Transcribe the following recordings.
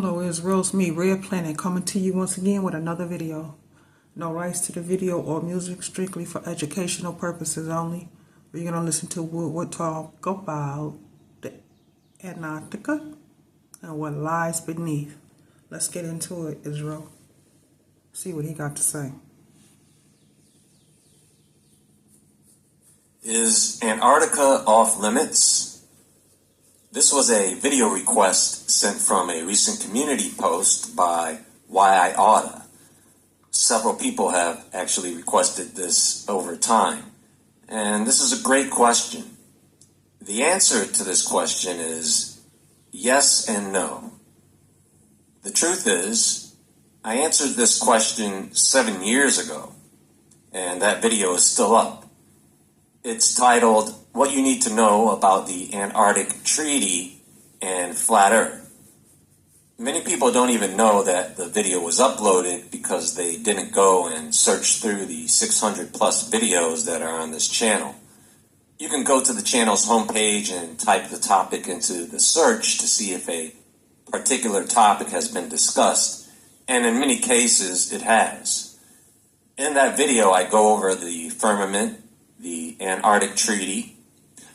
Hello, it's Rose, me, Red Planet, coming to you once again with another video. No rights to the video or music, strictly for educational purposes only. We're going to listen to what we'll talk about the Antarctica and what lies beneath. Let's get into it, Israel. See what he got to say. Is Antarctica off limits? This was a video request sent from a recent community post by Why I Oughta. Several people have actually requested this over time. And this is a great question. The answer to this question is yes and no. The truth is, I answered this question 7 years ago, and that video is still up. It's titled, What You Need to Know About the Antarctic Treaty and Flat Earth. Many people don't even know that the video was uploaded because they didn't go and search through the 600 plus videos that are on this channel. You can go to the channel's homepage and type the topic into the search to see if a particular topic has been discussed, and in many cases it has. In that video I go over the firmament, the Antarctic Treaty.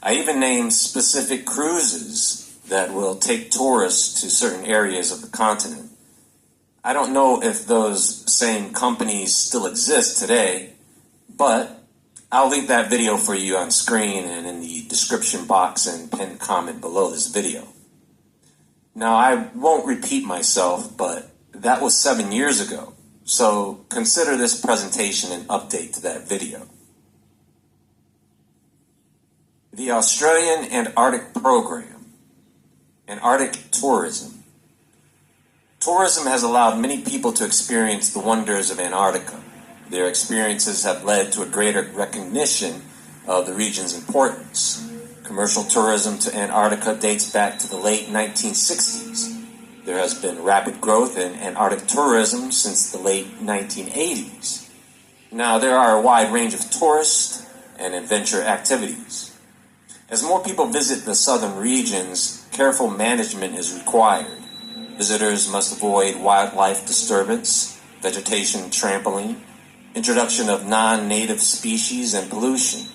I even name specific cruises that will take tourists to certain areas of the continent. I don't know if those same companies still exist today, but I'll link that video for you on screen and in the description box and pinned comment below this video. Now, I won't repeat myself, but that was 7 years ago, so consider this presentation an update to that video. The Australian Antarctic Program, Antarctic Tourism. Tourism has allowed many people to experience the wonders of Antarctica. Their experiences have led to a greater recognition of the region's importance. Commercial tourism to Antarctica dates back to the late 1960s. There has been rapid growth in Antarctic tourism since the late 1980s. Now, there are a wide range of tourist and adventure activities. As more people visit the southern regions, careful management is required. Visitors must avoid wildlife disturbance, vegetation trampling, introduction of non-native species, and pollution.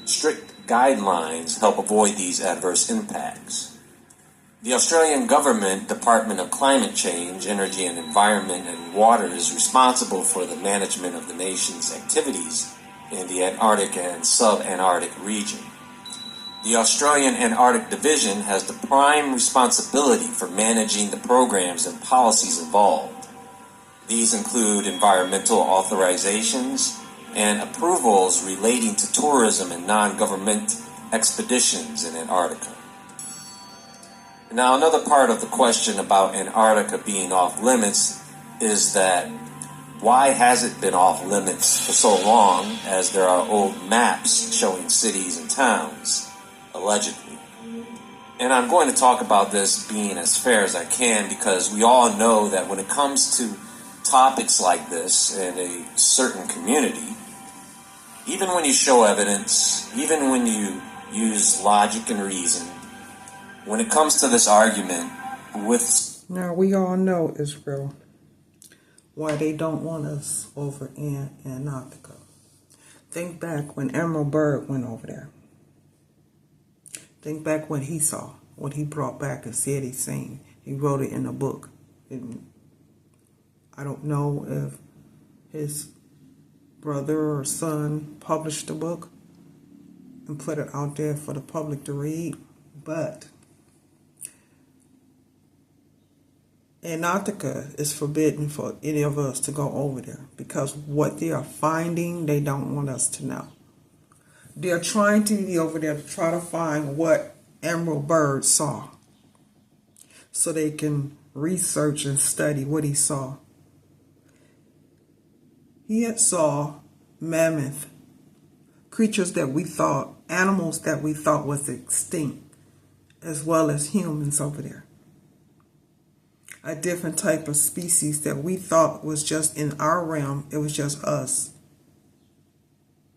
Strict guidelines help avoid these adverse impacts. The Australian Government Department of Climate Change, Energy and Environment and Water is responsible for the management of the nation's activities in the Antarctic and sub-Antarctic region. The Australian Antarctic Division has the prime responsibility for managing the programs and policies involved. These include environmental authorizations and approvals relating to tourism and non-government expeditions in Antarctica. Now, another part of the question about Antarctica being off limits is that why has it been off limits for so long, as there are old maps showing cities and towns? Allegedly. And I'm going to talk about this being as fair as I can, because we all know that when it comes to topics like this in a certain community, even when you show evidence, even when you use logic and reason, when it comes to this argument with... Now, we all know, Israel, why they don't want us over in Antarctica. Think back when Admiral Byrd went over there. Think back what he saw, what he brought back and said he seen. He wrote it in a book. And I don't know if his brother or son published the book and put it out there for the public to read, but Antarctica is forbidden for any of us to go over there, because what they are finding, they don't want us to know. They're trying to be over there to try to find what Admiral Byrd saw, so they can research and study what he saw. He had saw mammoth, creatures that we thought, animals that we thought was extinct, as well as humans over there. A different type of species that we thought was just in our realm, it was just us.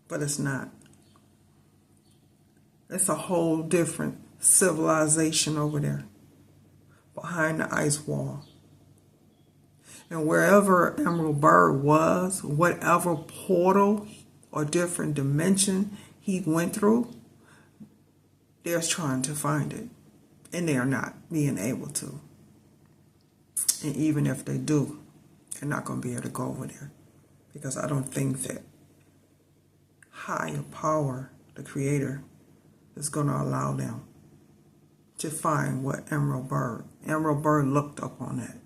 But it's not. It's a whole different civilization over there, behind the ice wall. And wherever Emerald Bird was, whatever portal or different dimension he went through, they're trying to find it. And they're not being able to. And even if they do, they're not going to be able to go over there. Because I don't think that higher power, the Creator, is going to allow them to find what Emerald Bird looked up on that.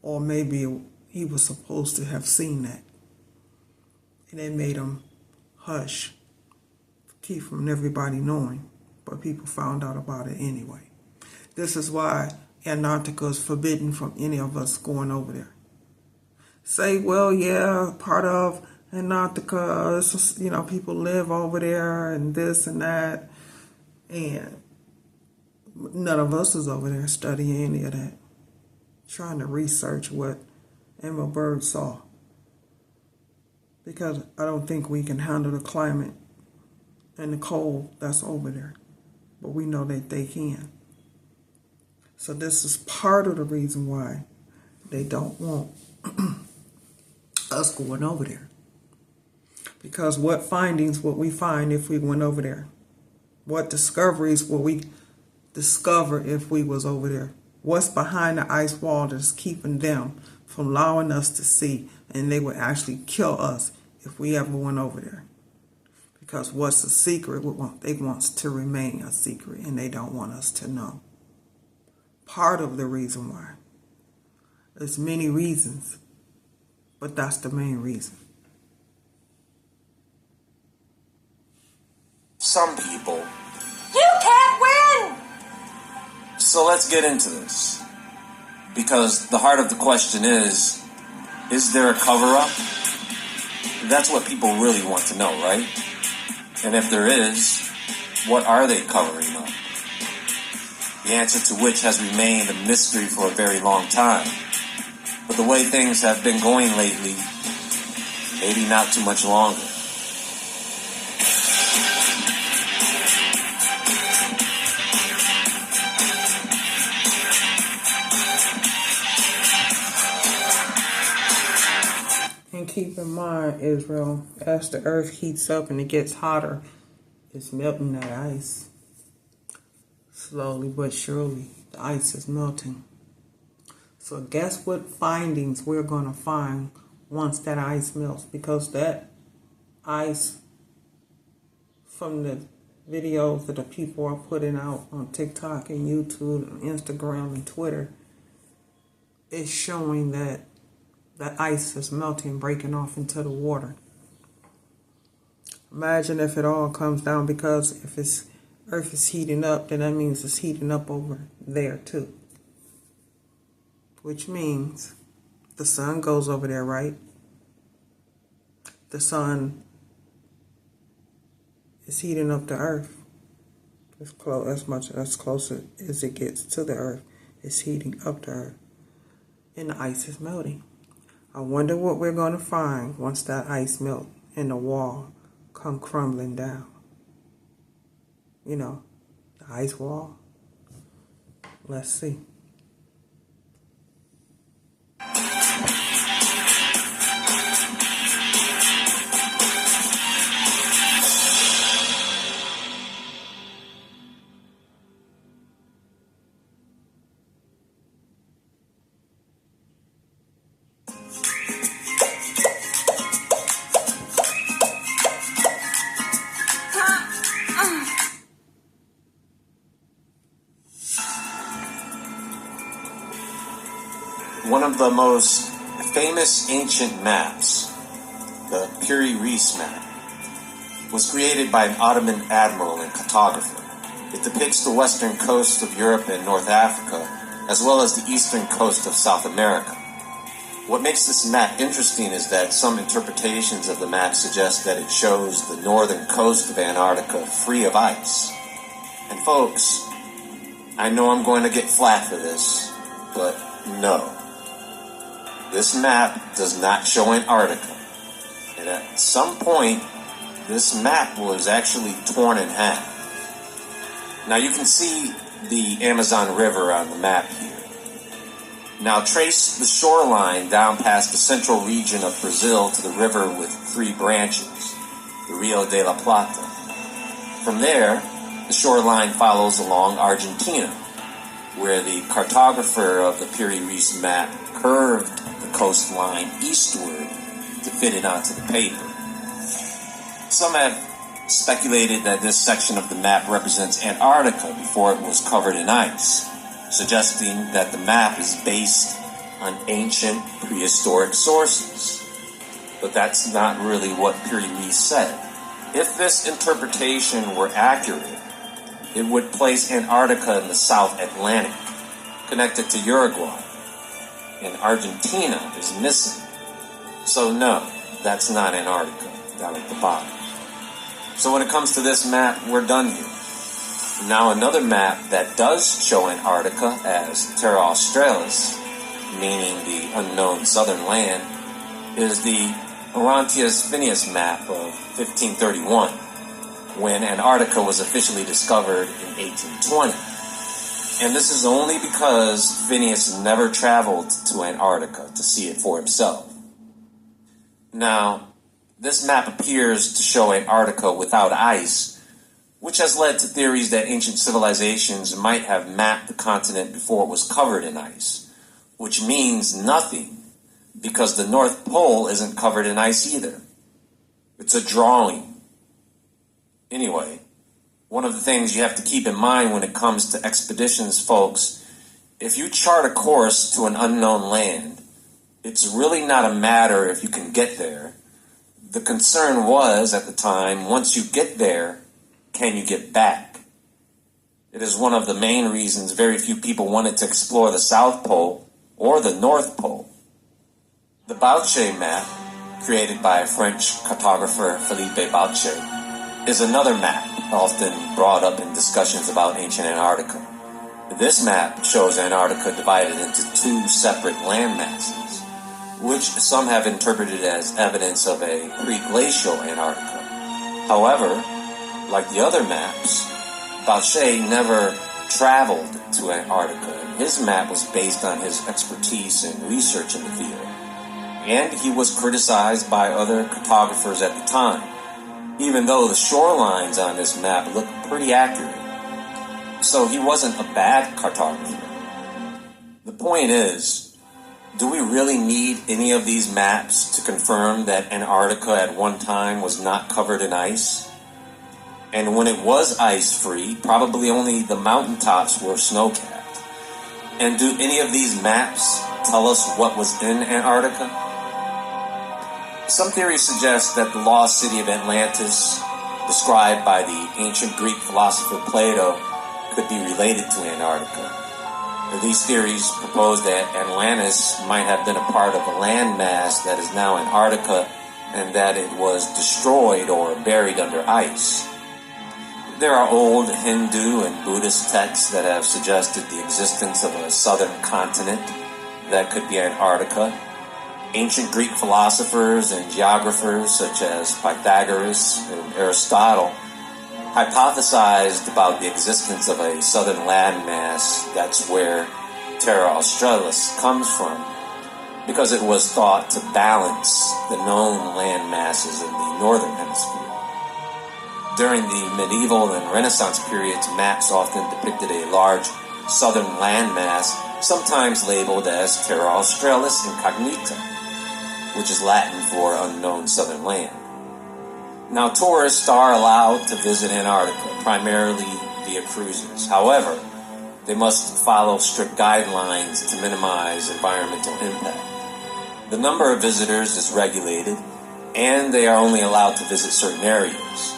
Or maybe he was supposed to have seen that. And it made him hush, keep from everybody knowing. But people found out about it anyway. This is why Antarctica is forbidden from any of us going over there. Say, well, yeah, part of Antarctica, people live over there and this and that. And none of us is over there studying any of that. Trying to research what Emerald Bird saw. Because I don't think we can handle the climate and the cold that's over there. But we know that they can. So this is part of the reason why they don't want us going over there. Because what findings would we find if we went over there? What discoveries would we discover if we was over there? What's behind the ice wall that's keeping them from allowing us to see? And they would actually kill us if we ever went over there. Because what's a secret? They want to remain a secret, and they don't want us to know. Part of the reason why. There's many reasons, but that's the main reason. Some people. You can't win! So let's get into this. Because the heart of the question is there a cover-up? That's what people really want to know, right? And if there is, what are they covering up? The answer to which has remained a mystery for a very long time. But the way things have been going lately, maybe not too much longer. And keep in mind, Israel, as the earth heats up and it gets hotter, it's melting that ice. Slowly but surely, the ice is melting. So guess what findings we're going to find once that ice melts? Because that ice, from the videos that the people are putting out on TikTok and YouTube and Instagram and Twitter, is showing that the ice is melting, breaking off into the water. Imagine if it all comes down, because if it's Earth is heating up, then that means it's heating up over there too. Which means the sun goes over there, right? The sun is heating up the Earth. As close as it gets to the Earth, it's heating up the Earth. And the ice is melting. I wonder what we're going to find once that ice melts and the wall come crumbling down. You know, the ice wall. Let's see. One of the most famous ancient maps, the Piri-Reis map, was created by an Ottoman admiral and cartographer. It depicts the western coast of Europe and North Africa, as well as the eastern coast of South America. What makes this map interesting is that some interpretations of the map suggest that it shows the northern coast of Antarctica free of ice. And folks, I know I'm going to get flack for this, but no. This map does not show Antarctica. And at some point, this map was actually torn in half. Now you can see the Amazon River on the map here. Now trace the shoreline down past the central region of Brazil to the river with 3 branches, the Rio de la Plata. From there, the shoreline follows along Argentina, where the cartographer of the Piri Reis map curved the coastline eastward to fit it onto the paper. Some have speculated that this section of the map represents Antarctica before it was covered in ice, suggesting that the map is based on ancient prehistoric sources. But that's not really what Piri Reis said. If this interpretation were accurate, it would place Antarctica in the South Atlantic, connected to Uruguay, and Argentina is missing. So no, that's not Antarctica, down at the bottom. So when it comes to this map, we're done here. Now another map that does show Antarctica as Terra Australis, meaning the unknown southern land, is the Orontius Phineas map of 1531, when Antarctica was officially discovered in 1820. And this is only because Phineas never traveled to Antarctica to see it for himself. Now, this map appears to show Antarctica without ice, which has led to theories that ancient civilizations might have mapped the continent before it was covered in ice, which means nothing, because the North Pole isn't covered in ice either. It's a drawing. Anyway, one of the things you have to keep in mind when it comes to expeditions, folks, if you chart a course to an unknown land, it's really not a matter if you can get there. The concern was, at the time, once you get there, can you get back? It is one of the main reasons very few people wanted to explore the South Pole or the North Pole. The Boucher map, created by French cartographer Philippe Boucher, is another map often brought up in discussions about ancient Antarctica. This map shows Antarctica divided into 2 separate land masses, which some have interpreted as evidence of a pre-glacial Antarctica. However, like the other maps, Boucher never traveled to Antarctica. His map was based on his expertise and research in the field, and he was criticized by other cartographers at the time, even though the shorelines on this map look pretty accurate. So he wasn't a bad cartographer. The point is, do we really need any of these maps to confirm that Antarctica at one time was not covered in ice? And when it was ice-free, probably only the mountaintops were snow-capped. And do any of these maps tell us what was in Antarctica? Some theories suggest that the lost city of Atlantis, described by the ancient Greek philosopher Plato, could be related to Antarctica. These theories propose that Atlantis might have been a part of a landmass that is now Antarctica, and that it was destroyed or buried under ice. There are old Hindu and Buddhist texts that have suggested the existence of a southern continent that could be Antarctica. Ancient Greek philosophers and geographers such as Pythagoras and Aristotle hypothesized about the existence of a southern landmass. That's where Terra Australis comes from, because it was thought to balance the known land masses in the northern hemisphere. During the medieval and Renaissance periods, maps often depicted a large southern landmass, sometimes labeled as Terra Australis Incognita, which is Latin for unknown southern land. Now, tourists are allowed to visit Antarctica, primarily via cruises. However, they must follow strict guidelines to minimize environmental impact. The number of visitors is regulated, and they are only allowed to visit certain areas.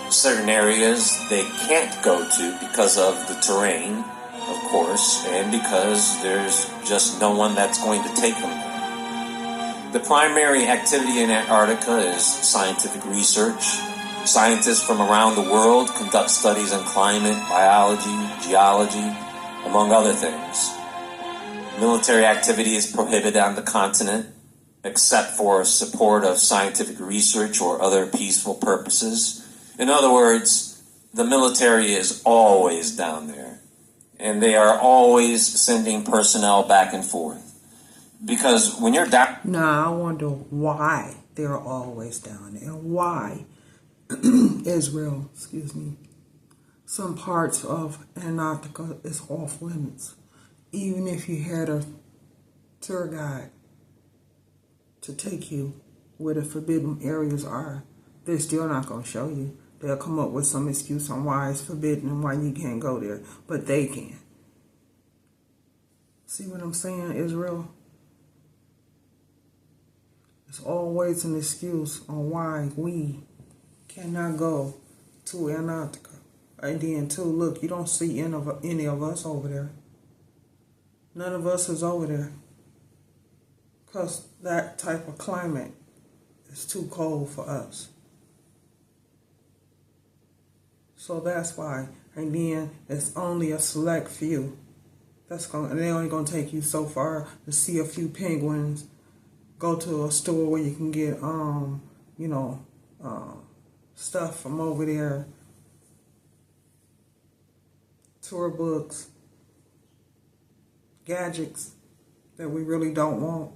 Certain areas they can't go to because of the terrain, of course, and because there's just no one that's going to take them there. The primary activity in Antarctica is scientific research. Scientists from around the world conduct studies on climate, biology, geology, among other things. Military activity is prohibited on the continent, except for support of scientific research or other peaceful purposes. In other words, the military is always down there. and they are always sending personnel back and forth. Because when you're down... Now, I wonder why they're always down there. Why Israel, some parts of Antarctica is off limits. Even if you had a tour guide to take you where the forbidden areas are, they're still not going to show you. They'll come up with some excuse on why it's forbidden and why you can't go there, but they can. See what I'm saying, Israel? It's always an excuse on why we cannot go to Antarctica. And then, too, look, you don't see any of us over there. None of us is over there. Because that type of climate is too cold for us. So that's why. And then it's only a select few. They're only going to take you so far to see a few penguins. Go to a store where you can get, stuff from over there. Tour books. Gadgets that we really don't want.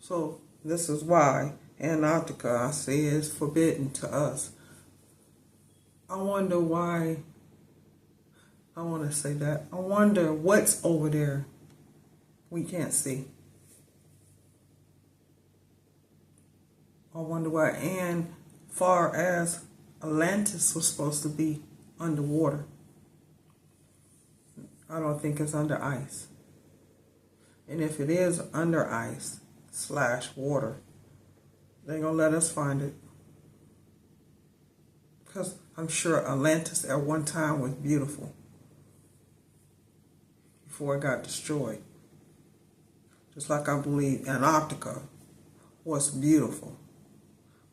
So this is why Antarctica, I say, is forbidden to us. I wonder why. I want to say that. I wonder what's over there we can't see. I wonder why. And far as Atlantis was supposed to be underwater, I don't think it's under ice. And if it is under ice / water, they're going to let us find it. Because I'm sure Atlantis at one time was beautiful before it got destroyed. Just like I believe Antarctica was beautiful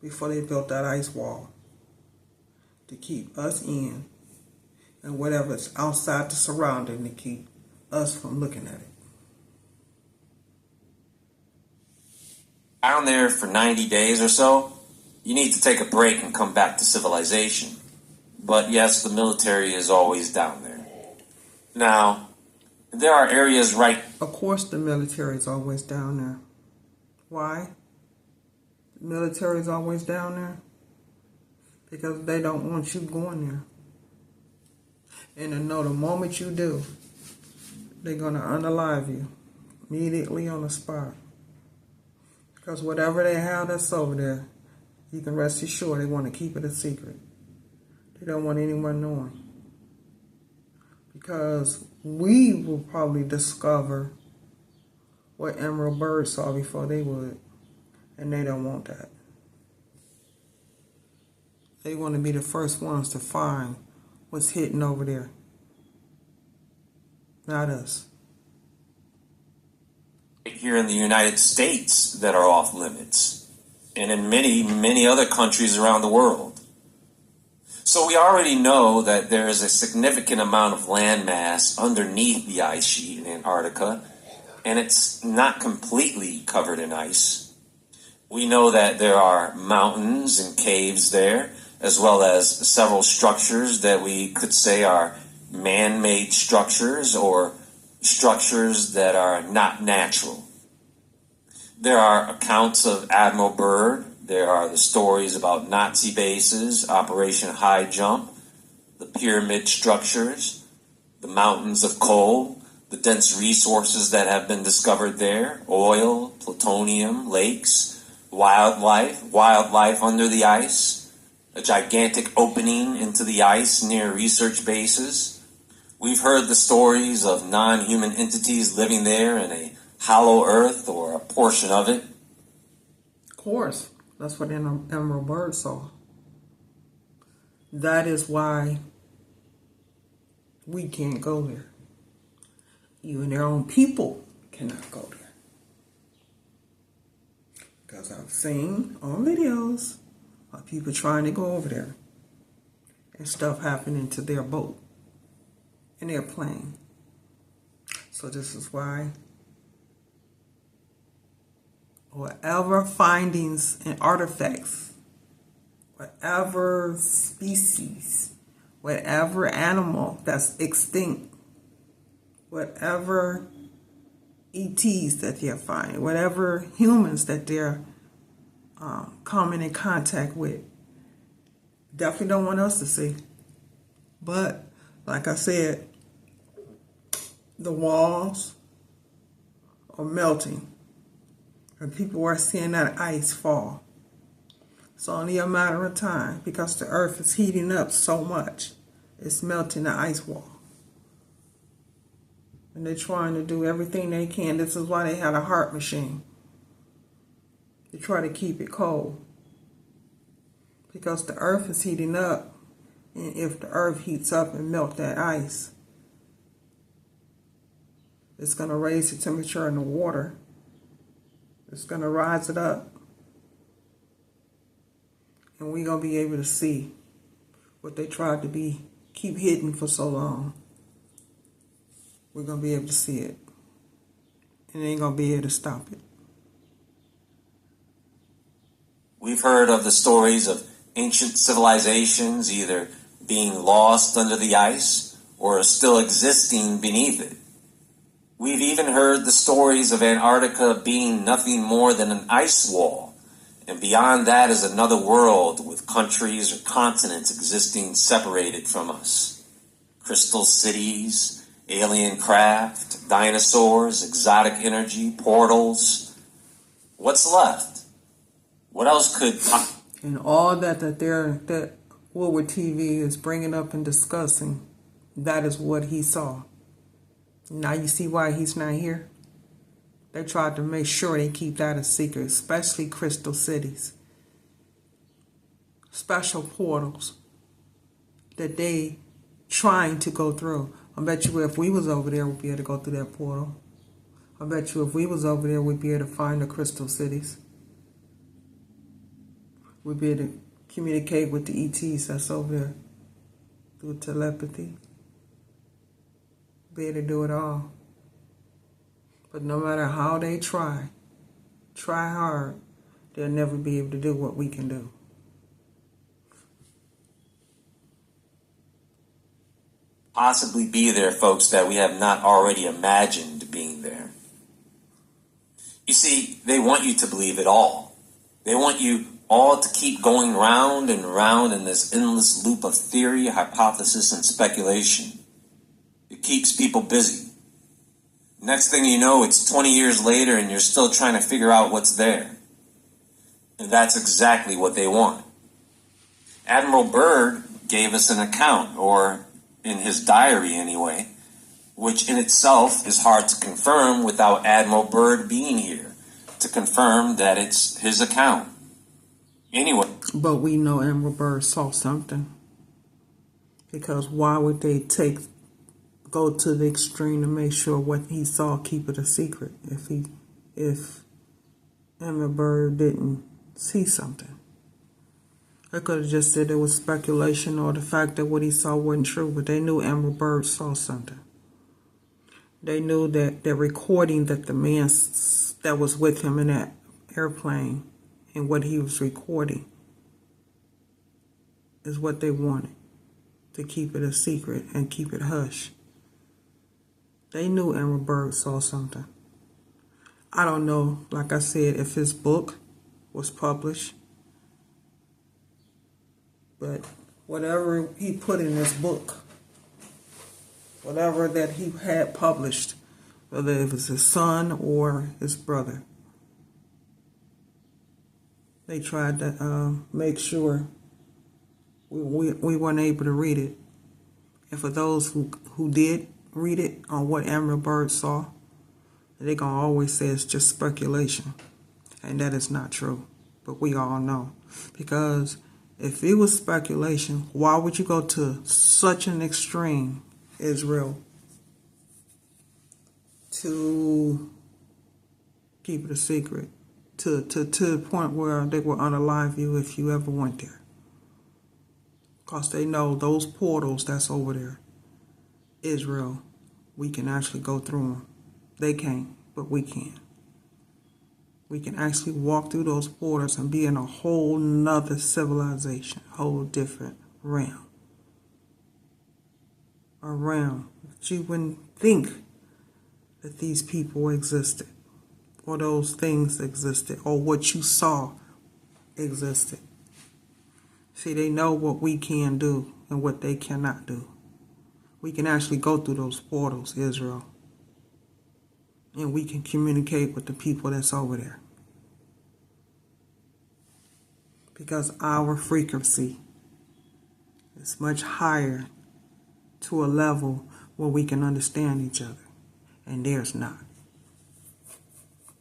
before they built that ice wall to keep us in, and whatever's outside the surrounding to keep us from looking at it. Down there for 90 days or so, you need to take a break and come back to civilization. But yes, the military is always down there. Now, there are areas right... Of course the military is always down there. Why? The military is always down there because they don't want you going there. And to know the moment you do, they're going to unalive you immediately on the spot. Because whatever they have that's over there, you can rest assured they want to keep it a secret. They don't want anyone knowing. Because we will probably discover what Emerald Bird saw before they would. And they don't want that. They want to be the first ones to find what's hidden over there. Not us. Here in the United States that are off limits, and in many, many other countries around the world. So we already know that there is a significant amount of landmass underneath the ice sheet in Antarctica, and it's not completely covered in ice. We know that there are mountains and caves there, as well as several structures that we could say are man-made structures or structures that are not natural. There are accounts of Admiral Byrd. There are the stories about Nazi bases, Operation High Jump, the pyramid structures, the mountains of coal, the dense resources that have been discovered there, oil, plutonium, lakes, wildlife under the ice, a gigantic opening into the ice near research bases. We've heard the stories of non-human entities living there in a hollow earth or a portion of it. Of course, that's what Emerald Bird saw. That is why we can't go there. Even their own people cannot go there. Because I've seen on videos of people trying to go over there and stuff happening to their boat and their plane. So this is why whatever findings and artifacts, whatever species, whatever animal that's extinct whatever ETs that they're finding, whatever humans that they're coming in contact with. Definitely don't want us to see. But, like I said, the walls are melting. And people are seeing that ice fall. It's only a matter of time because the earth is heating up so much. It's melting the ice wall. And they're trying to do everything they can. This is why they had a heart machine. To try to keep it cold. Because the earth is heating up. And if the earth heats up and melt that ice, it's going to raise the temperature in the water. It's going to rise it up. And we're going to be able to see what they tried to keep hidden for so long. We're going to be able to see it. And they ain't going to be able to stop it. We've heard of the stories of ancient civilizations either being lost under the ice or still existing beneath it. We've even heard the stories of Antarctica being nothing more than an ice wall, and beyond that is another world with countries or continents existing separated from us. Crystal cities, alien craft, dinosaurs, exotic energy, portals. What's left? What else could... And all that Woodward TV is bringing up and discussing, that is what he saw. Now you see why he's not here? They tried to make sure they keep that a secret, especially crystal cities. Special portals that they trying to go through. I bet you if we was over there, we'd be able to go through that portal. I bet you if we was over there, we'd be able to find the crystal cities. We'd be able to communicate with the ETs that's over there through telepathy. Be able to do it all. But no matter how they try hard, they'll never be able to do what we can do. Possibly be there, folks, that we have not already imagined being there. You see, they want you to believe it all. They want you all to keep going round and round in this endless loop of theory, hypothesis, and speculation. It keeps people busy. Next thing you know, it's 20 years later and you're still trying to figure out what's there. And that's exactly what they want. Admiral Byrd gave us an account, or in his diary anyway, which in itself is hard to confirm without Admiral Byrd being here to confirm that it's his account. Anyway. But we know Admiral Byrd saw something. Because why would they go to the extreme to make sure what he saw, keep it a secret if Admiral Byrd didn't see something? They could have just said it was speculation or the fact that what he saw wasn't true, but they knew Admiral Byrd saw something. They knew that the recording that the man that was with him in that airplane and what he was recording is what they wanted, to keep it a secret and keep it hush. They knew Admiral Byrd saw something. I don't know, like I said, if his book was published, but whatever he put in his book, whatever that he had published, whether it was his son or his brother, they tried to make sure we weren't able to read it. And for those who did read it on what Admiral Byrd saw, they're going to always say it's just speculation. And that is not true. But we all know. Because if it was speculation, why would you go to such an extreme, Israel, to keep it a secret? To the point where they will unalive you if you ever went there. Because they know those portals that's over there, Israel, we can actually go through them. They can't, but we can. We can actually walk through those portals and be in a whole nother civilization, a whole different realm. A realm that you wouldn't think that these people existed, or those things existed, or what you saw existed. See, they know what we can do and what they cannot do. We can actually go through those portals, Israel, and we can communicate with the people that's over there. Because our frequency is much higher to a level where we can understand each other, and theirs not.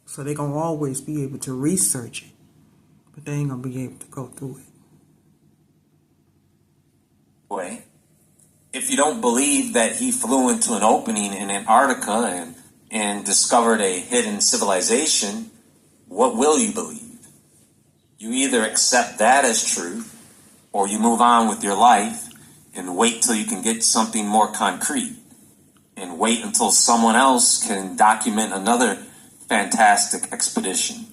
So they're going to always be able to research it, but they ain't going to be able to go through it. Way. If you don't believe that he flew into an opening in Antarctica and discovered a hidden civilization, what will you believe? You either accept that as truth, or you move on with your life and wait till you can get something more concrete, and wait until someone else can document another fantastic expedition.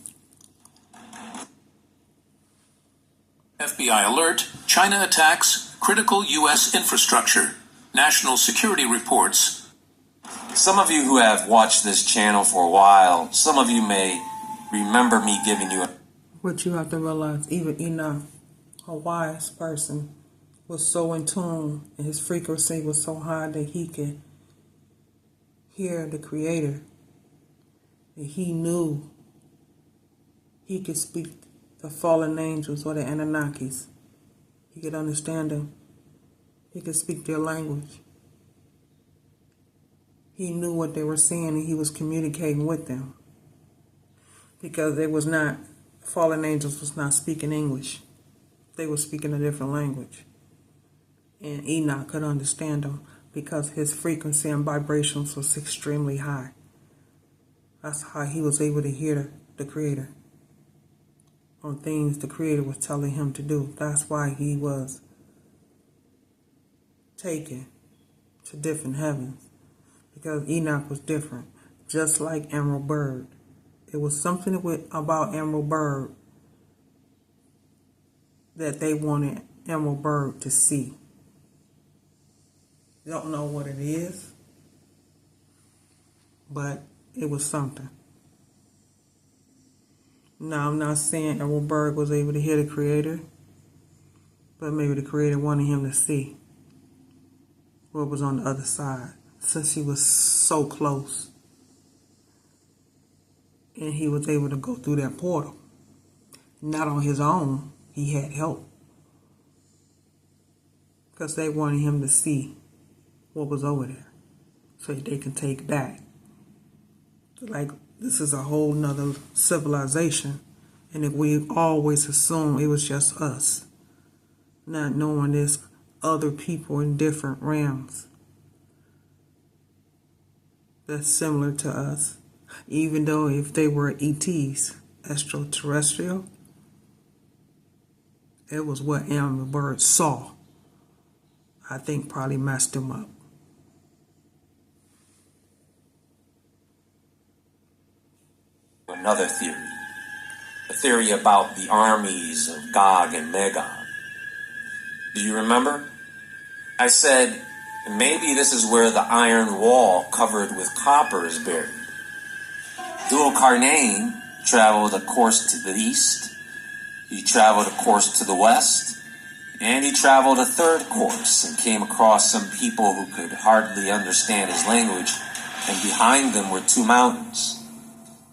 FBI alert, China attacks critical U.S. infrastructure. National security reports. Some of you who have watched this channel for a while, some of you may remember me giving you a... What you have to realize, even Enoch, a wise person, was so in tune and his frequency was so high that he could hear the Creator. And he knew he could speak the fallen angels or the Anunnakis. He could understand them. He could speak their language. He knew what they were saying and he was communicating with them. Because fallen angels was not speaking English. They were speaking a different language. And Enoch could understand them because his frequency and vibrations was extremely high. That's how he was able to hear the Creator on things the Creator was telling him to do. That's why he was taken to different heavens, because Enoch was different, just like Emerald Bird. It was something about Emerald Bird that they wanted Emerald Bird to see. Don't know what it is, but it was something. Now, I'm not saying Emerald Bird was able to hear the Creator, but maybe the Creator wanted him to see what was on the other side, since he was so close. And he was able to go through that portal. Not on his own, he had help. Because they wanted him to see what was over there, so they can take back. Like, this is a whole nother civilization, and if we always assume it was just us, not knowing there's other people in different realms that's similar to us, even though if they were ETs, extraterrestrial, it was what Emerald Bird saw. I think probably messed him up. Another theory. A theory about the armies of Gog and Magog. Do you remember? I said, maybe this is where the iron wall covered with copper is buried. Dul-Qarnain traveled a course to the east, he traveled a course to the west, and he traveled a third course and came across some people who could hardly understand his language, and behind them were two mountains.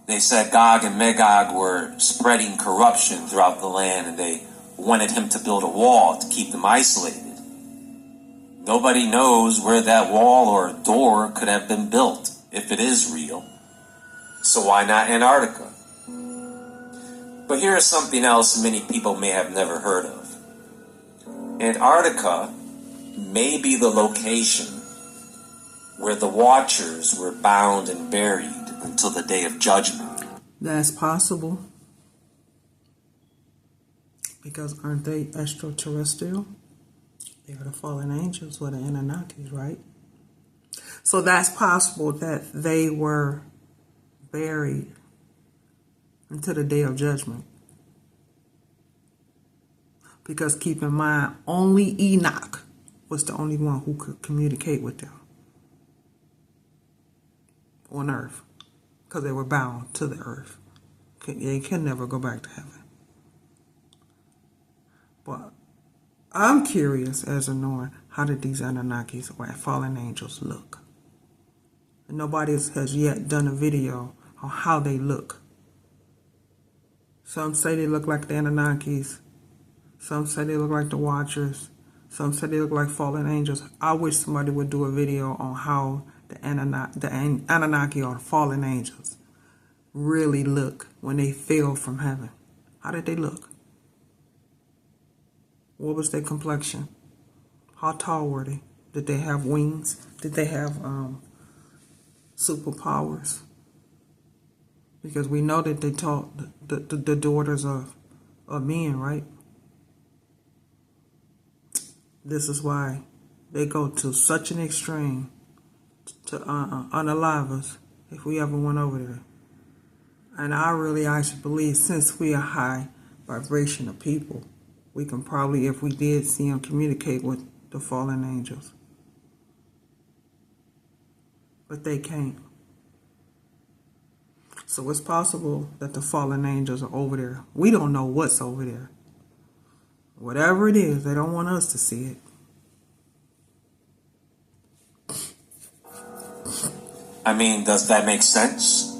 They said Gog and Magog were spreading corruption throughout the land, and they wanted him to build a wall to keep them isolated. Nobody knows where that wall or door could have been built, if it is real. So why not Antarctica? But here is something else many people may have never heard of. Antarctica may be the location where the Watchers were bound and buried until the Day of Judgment. That's possible. Because aren't they extraterrestrial? They are the fallen angels or the Anunnakis, right? So that's possible that they were buried until the Day of Judgment. Because keep in mind, only Enoch was the only one who could communicate with them. on earth because they were bound to the earth. They can never go back to heaven. But I'm curious as to knowing, how did these Anunnakis or fallen angels look? And nobody has yet done a video on how they look. Some say they look like the Anunnakis. Some say they look like the Watchers. Some say they look like fallen angels. I wish somebody would do a video on how the Anunnaki or fallen angels really look when they fell from heaven. How did they look? What was their complexion? How tall were they? Did they have wings? Did they have superpowers? Because we know that they taught the daughters of men, right? This is why they go to such an extreme to unalive us if we ever went over there. And I really actually believe, since we are high vibrational people, we can probably, if we did see them, communicate with the fallen angels. But they can't. So it's possible that the fallen angels are over there. We don't know what's over there. Whatever it is, they don't want us to see it. I mean, does that make sense?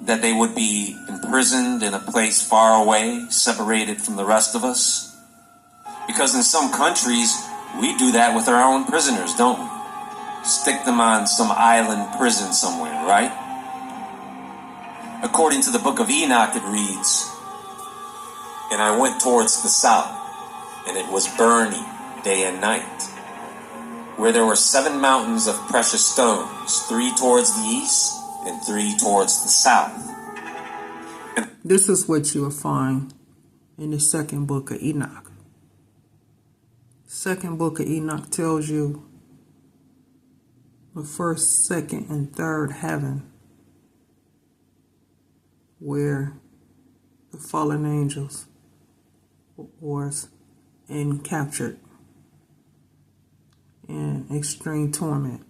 That they would be imprisoned in a place far away, separated from the rest of us? Because in some countries, we do that with our own prisoners, don't we? Stick them on some island prison somewhere, right? According to the book of Enoch, it reads, "And I went towards the south, and it was burning day and night, where there were 7 mountains of precious stones, 3 towards the east and 3 towards the south." This is what you will find in the second book of Enoch. Second book of Enoch tells you the first, second, and third heaven, where the fallen angels was and captured in extreme torment.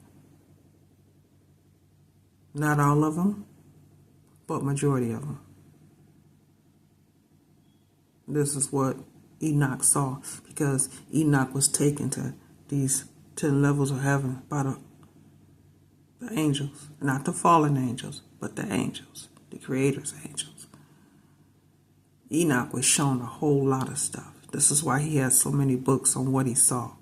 Not all of them, but majority of them. This is what Enoch saw, because Enoch was taken to these 10 levels of heaven by the angels. Not the fallen angels, but the angels, the Creator's angels. Enoch was shown a whole lot of stuff. This is why he had so many books on what he saw.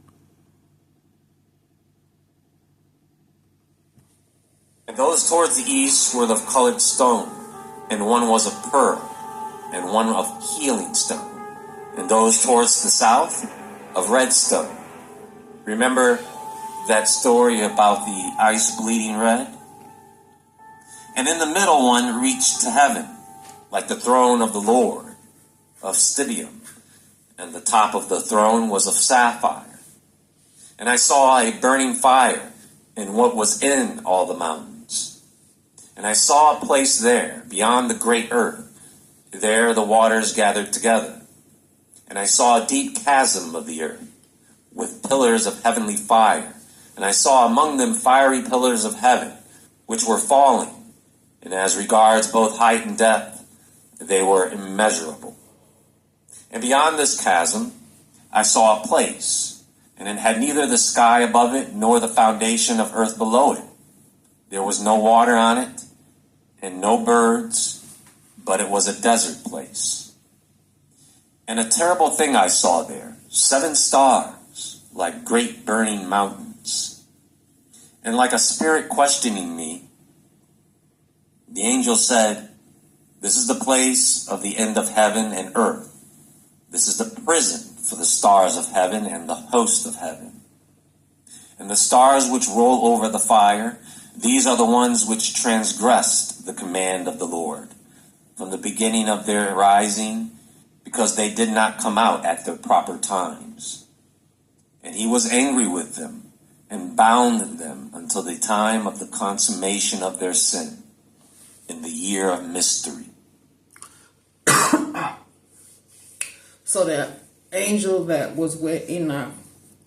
And those towards the east were of colored stone, and one was of pearl, and one of healing stone. And those towards the south, of red stone. Remember that story about the ice bleeding red? And in the middle one reached to heaven, like the throne of the Lord, of stibium. And the top of the throne was of sapphire. And I saw a burning fire in what was in all the mountains. And I saw a place there, beyond the great earth. There the waters gathered together. And I saw a deep chasm of the earth, with pillars of heavenly fire. And I saw among them fiery pillars of heaven, which were falling. And as regards both height and depth, they were immeasurable. And beyond this chasm, I saw a place, and it had neither the sky above it, nor the foundation of earth below it. There was no water on it, and no birds, but it was a desert place. And a terrible thing I saw there, 7 stars, like great burning mountains. And like a spirit questioning me, the angel said, "This is the place of the end of heaven and earth. This is the prison for the stars of heaven and the host of heaven. And the stars which roll over the fire, these are the ones which transgressed the command of the Lord, from the beginning of their rising, because they did not come out at their proper times. And he was angry with them, and bound them until the time of the consummation of their sin, in the year of mystery." So that angel that was with Enoch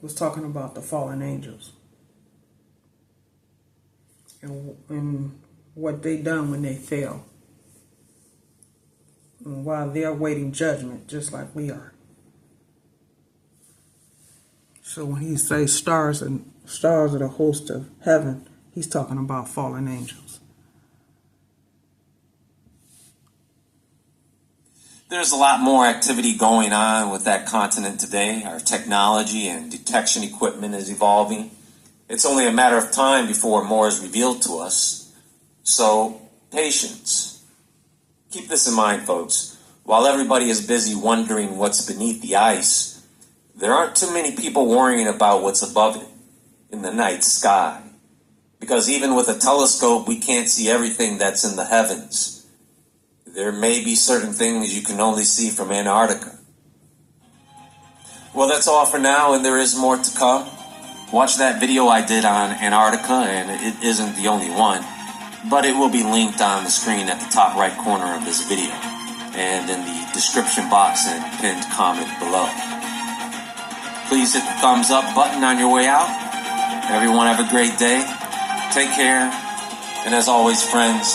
was talking about the fallen angels. And what they done when they fell. And while they're awaiting judgment, just like we are. So when he says stars are the host of heaven, he's talking about fallen angels. There's a lot more activity going on with that continent today. Our technology and detection equipment is evolving. It's only a matter of time before more is revealed to us. So, patience. Keep this in mind, folks. While everybody is busy wondering what's beneath the ice, there aren't too many people worrying about what's above it in the night sky. Because even with a telescope, we can't see everything that's in the heavens. There may be certain things you can only see from Antarctica. Well, that's all for now, and there is more to come. Watch that video I did on Antarctica, and it isn't the only one, but it will be linked on the screen at the top right corner of this video, and in the description box and pinned comment below. Please hit the thumbs up button on your way out. Everyone have a great day. Take care, and as always, friends,